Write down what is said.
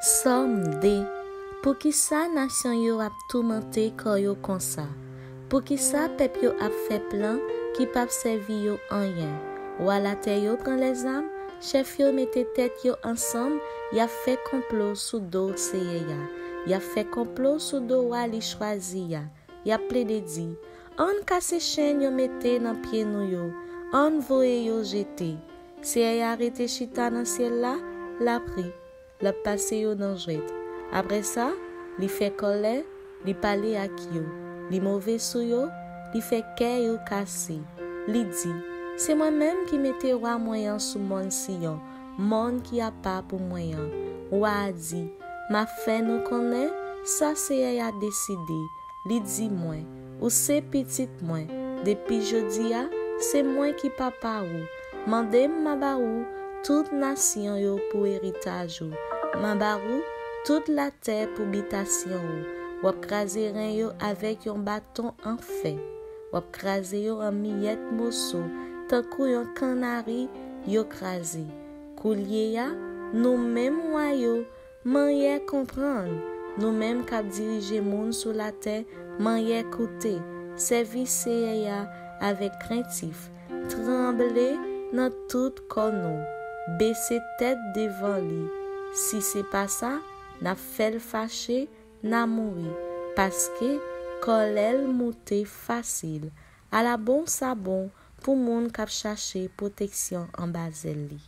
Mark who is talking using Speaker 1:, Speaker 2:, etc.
Speaker 1: Somme de, pour qui sa nation yo ap tourmenté quand yo comme ça. Pour qui sa peuple yo ap fait plan qui pa servi yo en rien. Ou à la terre yo prend les âmes, chef yo mette tête yo ensemble, y a fait complot sous dos seye ya. Y a fait complot sous dos wali choisi ya. Y a plaidé dit, on casse chaîne yo mette dans pied nou yo, on voye yo jeter. Seye ya arrêté chita dans ciel là, la pris. Le passé yo dans jouet. Après ça, li fait colère, li parler à yo. Li mauvais sou yo, li fait kè yo cassé. Li dit, c'est moi-même qui mette roi moyen sous mon sillon, mon qui a pas pour moyen. Roi dit, ma fait nous connaît, ça c'est a décidé. Li dit moi, ou c'est petit moi. Depuis jodi a, c'est moi qui papa ou. Mandem ma ba ou, toute nation yo pour héritage ou. Mambarou, toute la terre pour habitation ou. Wap krasé ren yo avec yon bâton en fait. Wap krasé yo en miette mosso, tant kou yon canari yo krasé. Koulier ya, nous même yo, manye comprendre. Nous même kap dirige moun sous la terre, manye koute. Service ya avec craintif. Trembler dans tout kono. Baisser tête devant lui. Si c'est pas ça, n'a fait le fâché, n'a mouri. Parce que, kolel mouté facile. À la bon sabon, pour moun kap chercher protection en bazel li.